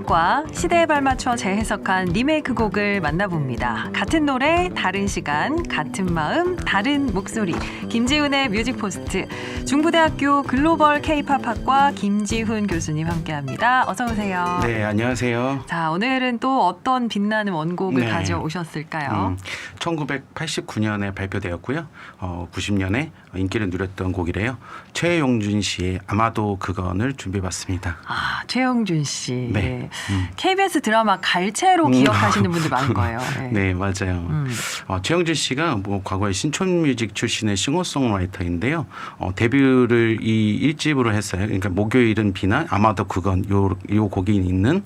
음악과 시대에 발맞춰 재해석한 리메이크 곡을 만나봅니다. 같은 노래, 다른 시간, 같은 마음, 다른 목소리. 김지훈의 뮤직포스트. 중부대학교 글로벌 K-팝학과 김지훈 교수님 함께합니다. 어서 오세요. 네, 안녕하세요. 자, 오늘은 또 어떤 빛나는 원곡을 네. 가져오셨을까요? 1989년에 발표되었고요. 90년에 인기를 누렸던 곡이래요. 최용준 씨의 아마도 그건을 준비해봤습니다. 아, 최영준 씨. 네. KBS 드라마 갈채로 기억하시는 분들 많을 거예요. 네, 맞아요. 최영준 씨가 뭐 과거에 신촌뮤직 출신의 싱어송라이터인데요. 데뷔를 이 1집으로 했어요. 그러니까 목요일은 비나 아마도 그건 요 곡이 있는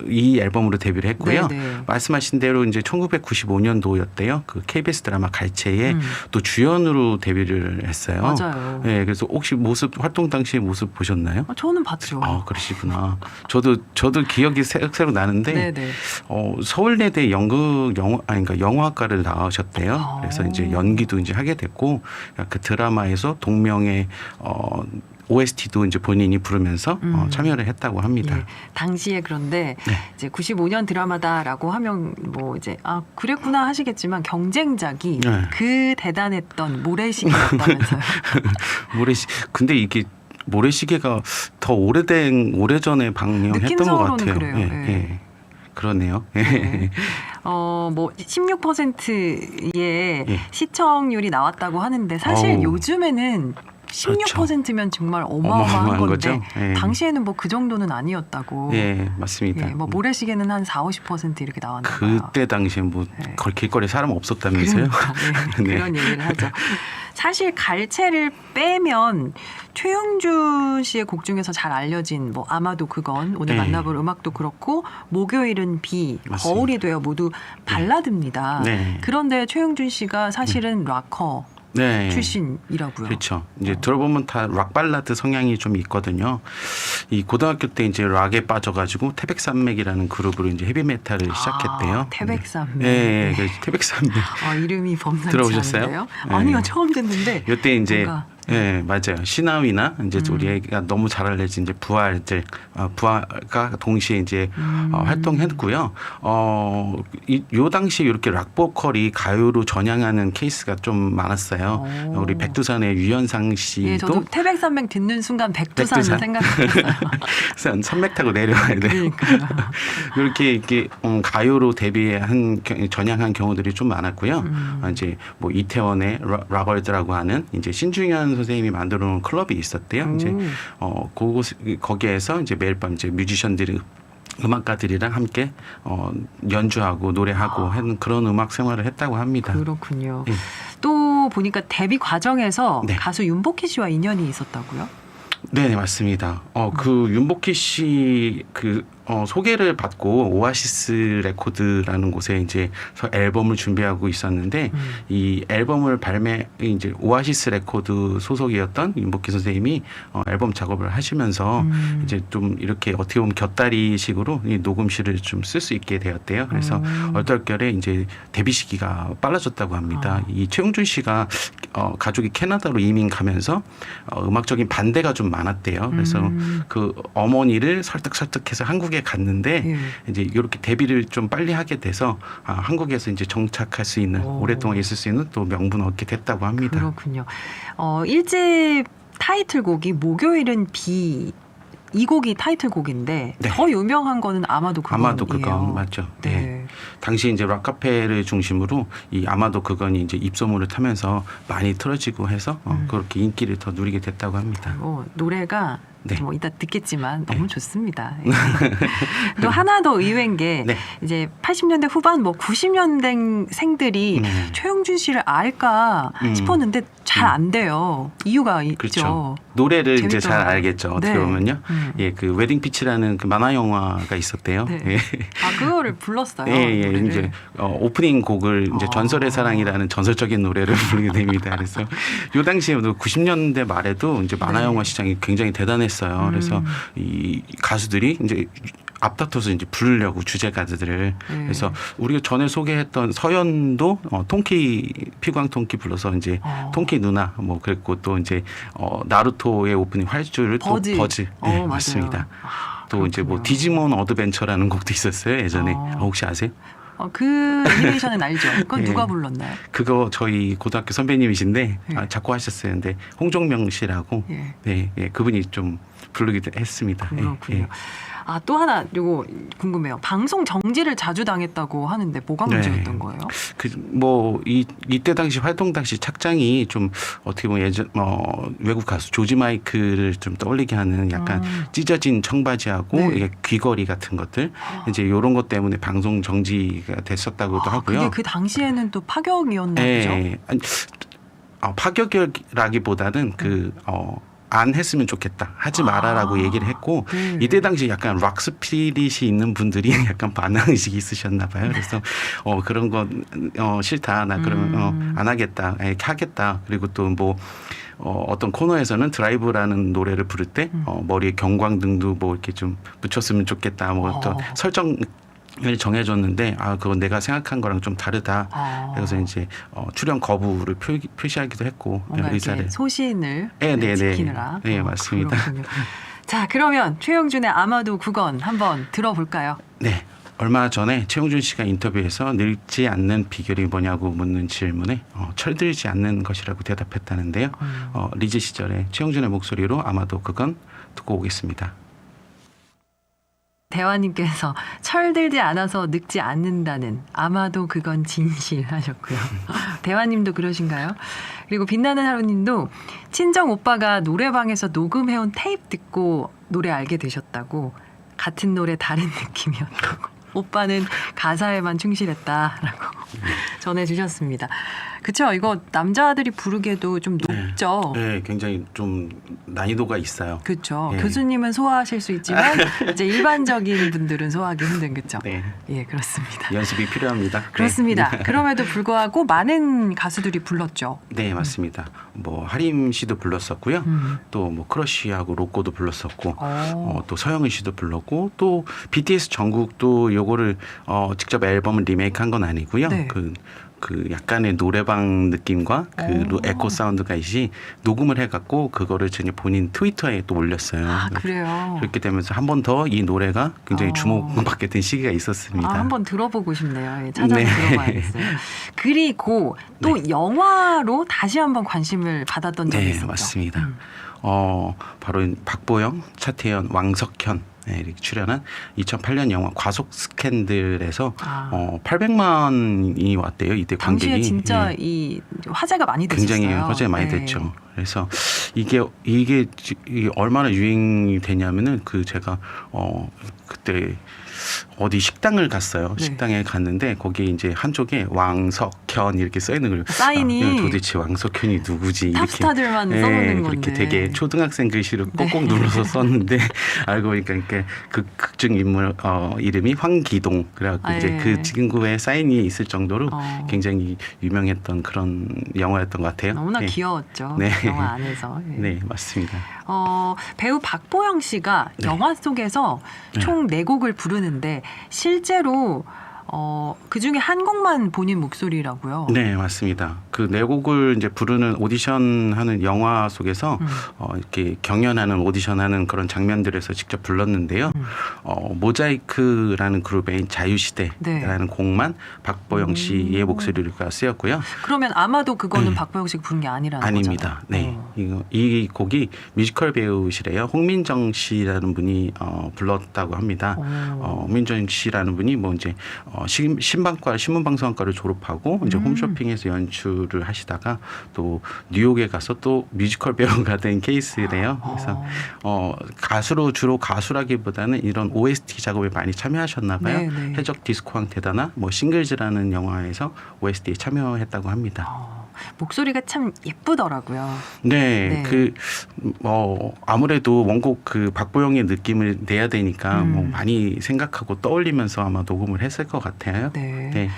이 앨범으로 데뷔를 했고요. 네네. 말씀하신 대로 이제 1995년도였대요. 그 KBS 드라마 갈채에 또 주연으로 데뷔를 했어요. 맞아요. 네, 그래서 혹시 활동 당시의 모습 보셨나요? 저는 봤죠. 그러시구나. 저도 기억이 새록새록 나는데 네네. 서울예대 영화과를 나오셨대요. 그래서 이제 연기도 이제 하게 됐고 그 드라마에서 동명의 OST도 이제 본인이 부르면서 참여를 했다고 합니다. 예, 당시에 그런데 네. 이제 95년 드라마다라고 하면 뭐 이제 그랬구나 하시겠지만 경쟁작이 네. 그 대단했던 모래시계였다면서요. 근데 이게 모래시계가 더 오래전에 방영했던 것 느낌상으로는 같아요. 그래요. 예, 예. 예. 그러네요. 네. 뭐 16%의 예. 시청률이 나왔다고 하는데 사실 어우. 요즘에는 16%면 정말 어마어마한 어마어마한 건데 거죠. 예. 당시에는 뭐 그 정도는 아니었다고. 예, 맞습니다. 예, 뭐 모래시계는 한 40-50% 이렇게 나왔나 봐요. 그때 당시에 뭐 네. 길거리에 사람 없었다면서요? 그러니까, 네, 네. 그런 얘기를 하죠. 사실 갈채를 빼면 최용준 씨의 곡 중에서 잘 알려진 뭐 아마도 그건 오늘 네. 만나볼 음악도 그렇고 목요일은 비, 맞습니다. 거울이 되어 모두 발라드입니다. 네. 그런데 최용준 씨가 사실은 락커 네. 출신이라고요. 그렇죠. 이제 들어보면 다 락 발라드 성향이 좀 있거든요. 이 고등학교 때 이제 락에 빠져가지고 태백산맥이라는 그룹으로 이제 헤비메탈을 시작했대요. 태백산맥. 네, 네. 태백산맥. 이름이 범상치 들어보셨어요? 않은데요? 네. 아니요, 처음 듣는데. 이때 이제 뭔가, 네, 맞아요. 신하위나 이제 우리가 너무 잘 알려진 이제 부활가 동시에 이제 활동했고요. 요 당시에 이렇게 락 보컬이 가요로 전향하는 케이스가 좀 많았어요. 오. 우리 백두산의 유현상 씨도 예, 저도 태백산맥 듣는 순간 백두산 백두산. 생각했어요. 산맥 타고 내려와야 돼요. 그러니까요. 이렇게 가요로 데뷔한 전향한 경우들이 좀 많았고요. 이제 뭐 이태원의 락월드라고 하는 이제 신중현 선생님이 만들어 놓은 클럽이 있었대요. 이제 거기에서 이제 매일 밤 이제 뮤지션들이 음악가들이랑 함께 연주하고 노래하고 하는 그런 음악 생활을 했다고 합니다. 그렇군요. 예. 또 보니까 데뷔 과정에서 네. 가수 윤복희 씨와 인연이 있었다고요? 네, 맞습니다. 그 윤복희 씨 소개를 받고 오아시스 레코드라는 곳에 이제 앨범을 준비하고 있었는데 이 앨범을 이제 오아시스 레코드 소속이었던 윤복희 선생님이 앨범 작업을 하시면서 이제 좀 이렇게 어떻게 보면 곁다리식으로 이 녹음실을 좀 쓸 수 있게 되었대요. 그래서 얼떨결에 이제 데뷔 시기가 빨라졌다고 합니다. 이 최용준 씨가 가족이 캐나다로 이민 가면서 음악적인 반대가 좀 많았대요. 그래서 그 어머니를 설득해서 한국에 갔는데 예. 이제 이렇게 데뷔를 좀 빨리 하게 돼서 한국에서 이제 정착할 수 있는 오랫동안 있을 수 있는 또 명분을 얻게 됐다고 합니다. 그렇군요. 1집 타이틀곡이 목요일은 비. 이 곡이 타이틀곡인데 네. 더 유명한 거는 아마도 그건이에요. 아마도 그건 맞죠. 네. 네. 당시 이제 락카페를 중심으로 이 아마도 그건이 이제 입소문을 타면서 많이 틀어지고 해서 그렇게 인기를 더 누리게 됐다고 합니다. 노래가 네. 뭐 이따 듣겠지만 네. 너무 좋습니다. 또 하나 더 의외인 게 네. 이제 80년대 후반 90년대생들이 최용준 씨를 알까 싶었는데 잘 안 돼요. 이유가 있죠. 그렇죠. 노래를 이제 잘 재밌더라고요. 알겠죠. 어떻게 네. 보면요. 예, 그 웨딩 피치라는 그 만화 영화가 있었대요. 네. 예. 그거를 불렀어요. 예, 노래를. 이제 오프닝 곡을 이제 전설의 사랑이라는 전설적인 노래를 부르게 됩니다. 그래서 요 당시에 90년대 말에도 이제 만화 영화 시장이 굉장히 대단했어요. 그래서 이 가수들이 이제 앞다퉈서 이제 부르려고 주제가들을 그래서 우리가 전에 소개했던 서연도 피광 통키 불러서 이제 통키 누나 뭐 그랬고 또 이제 나루토의 오프닝 활주를 버즈. 또 버즈 맞아요. 맞습니다. 또 이제 뭐 그렇군요. 디지몬 어드벤처라는 곡도 있었어요 예전에. 혹시 아세요? 그 애니메이션은 알죠. 그건 네. 누가 불렀나요? 그거 저희 고등학교 선배님이신데 예. 작곡하셨어요. 근데 홍종명 씨라고 예. 네, 예, 그분이 좀 부르기도 했습니다. 예, 그렇군요. 예. 또 하나 요거 궁금해요. 방송 정지를 자주 당했다고 하는데 뭐가 네. 문제였던 거예요? 이때 당시 활동 당시 착장이 좀 어떻게 보면 예전 외국 가수 조지 마이클을 좀 떠올리게 하는 약간 찢어진 청바지하고 네. 이게 귀걸이 같은 것들 이제 이런 것 때문에 방송 정지가 됐었다고도 하고요. 그게 그 당시에는 또 파격이었나 보죠. 예, 아니, 파격이라기보다는 안 했으면 좋겠다. 하지 마라라고 얘기를 했고 네. 이때 당시 약간 락 스피릿이 있는 분들이 약간 반항의식이 있으셨나 봐요. 그래서 그런 건 싫다. 나 그러면 안 하겠다. 이렇게 하겠다. 그리고 또 뭐 어떤 코너에서는 드라이브라는 노래를 부를 때 머리에 경광등도 뭐 이렇게 좀 붙였으면 좋겠다. 뭐 또 설정 을 정해줬는데 그건 내가 생각한 거랑 좀 다르다. 그래서 이제 출연 거부를 표시하기도 했고 뭔가 의사를 이렇게 소신을 네, 지키느라. 네, 맞습니다. 그렇군요. 자, 그러면 최영준의 아마도 그건 한번 들어볼까요? 네. 얼마 전에 최용준 씨가 인터뷰에서 늙지 않는 비결이 뭐냐고 묻는 질문에 철들지 않는 것이라고 대답했다는데요. 리즈 시절에 최용준의 목소리로 아마도 그건 듣고 오겠습니다. 대화님께서 철들지 않아서 늙지 않는다는 아마도 그건 진실하셨고요. 대화님도 그러신가요? 그리고 빛나는 하루님도 친정 오빠가 노래방에서 녹음해온 테이프 듣고 노래 알게 되셨다고 같은 노래 다른 느낌이었다고 오빠는 가사에만 충실했다라고 전해주셨습니다. 그렇죠? 이거 남자들이 부르기에도 좀 높죠. 네, 굉장히 좀 난이도가 있어요. 그렇죠. 네. 교수님은 소화하실 수 있지만 이제 일반적인 분들은 소화하기 힘든 그렇죠. 네. 예, 그렇습니다. 연습이 필요합니다. 그렇습니다. 네. 그럼에도 불구하고 많은 가수들이 불렀죠. 네, 맞습니다. 뭐 하림 씨도 불렀었고요. 또 뭐 크러쉬하고 로꼬도 불렀었고, 또 서영은 씨도 불렀고, 또 BTS 정국도 요거를 직접 앨범을 리메이크한 건 아니고요. 네. 그 약간의 노래방 느낌과 그 에코 사운드가 있이 녹음을 해갖고 그거를 본인 트위터에 또 올렸어요. 그래요. 그렇게 되면서 한 번 더 이 노래가 굉장히 주목받게 된 시기가 있었습니다. 한번 들어보고 싶네요. 예, 찾아서 네. 들어봐야겠어요. 그리고 또 영화로 다시 한번 관심을 받았던 적이 네, 있었죠. 맞습니다. 바로 박보영, 차태현, 왕석현 이렇게 출연한 2008년 영화 과속 스캔들에서 800만이 왔대요. 이때 관객이. 당시에 진짜 네. 이 화제가 많이 됐었어요. 굉장히 화제가 많이 네. 됐죠. 그래서 이게 얼마나 유행이 되냐면은 제가 그때 어디 식당을 갔어요. 네. 식당에 갔는데 거기 이제 한쪽에 왕석현 이렇게 써 있는 걸 사인이 도대체 왕석현이 누구지 이렇게 탑스타들만 써놓는 건데 그렇게 되게 초등학생 글씨로 네. 꼭꼭 눌러서 썼는데 알고 보니까 그 극중 인물 이름이 황기동 그래갖고 이제 그 친구의 사인이 있을 정도로 굉장히 유명했던 그런 영화였던 것 같아요. 너무나 네. 귀여웠죠. 네. 영화 안에서. 예. 네, 맞습니다. 배우 박보영 씨가 네. 영화 속에서 총 4곡을 부르는데 실제로 그 중에 한 곡만 본인 목소리라고요. 네, 맞습니다. 그 4곡을 이제 부르는 오디션하는 영화 속에서 이렇게 경연하는 오디션하는 그런 장면들에서 직접 불렀는데요. 모자이크라는 그룹의 자유시대라는 곡만 박보영 씨의 목소리가 쓰였고요. 그러면 아마도 그거는 박보영 씨가 부른 게 아니라는 아닙니다. 거잖아요. 네, 이 곡이 뮤지컬 배우시래요. 홍민정 씨라는 분이 불렀다고 합니다. 홍민정 씨라는 분이 뭐 이제 신방과 신문방송학과를 졸업하고 이제 홈쇼핑에서 연출을 하시다가 또 뉴욕에 가서 또 뮤지컬 배우가 된 케이스래요. 그래서 주로 가수라기보다는 이런 OST 작업에 많이 참여하셨나 봐요. 네, 네. 해적 디스코왕 대단하 뭐 싱글즈라는 영화에서 OST에 참여했다고 합니다. 목소리가 참 예쁘더라고요. 네, 네. 아무래도 원곡 박보영의 느낌을 내야 되니까 뭐 많이 생각하고 떠올리면서 아마 녹음을 했을 것 같아요. 네. 네.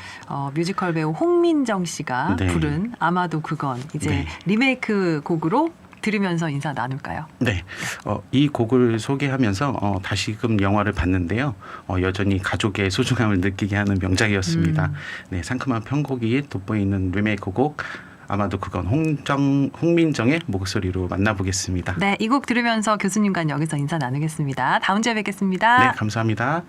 뮤지컬 배우 홍민정 씨가 네. 부른 아마도 그건 이제 네. 리메이크 곡으로 들으면서 인사 나눌까요? 네, 이 곡을 소개하면서 다시금 영화를 봤는데요. 여전히 가족의 소중함을 느끼게 하는 명작이었습니다. 네, 상큼한 편곡이 돋보이는 리메이크 곡 아마도 그건 홍민정의 목소리로 만나보겠습니다. 네, 이 곡 들으면서 교수님과 여기서 인사 나누겠습니다. 다음 주에 뵙겠습니다. 네, 감사합니다.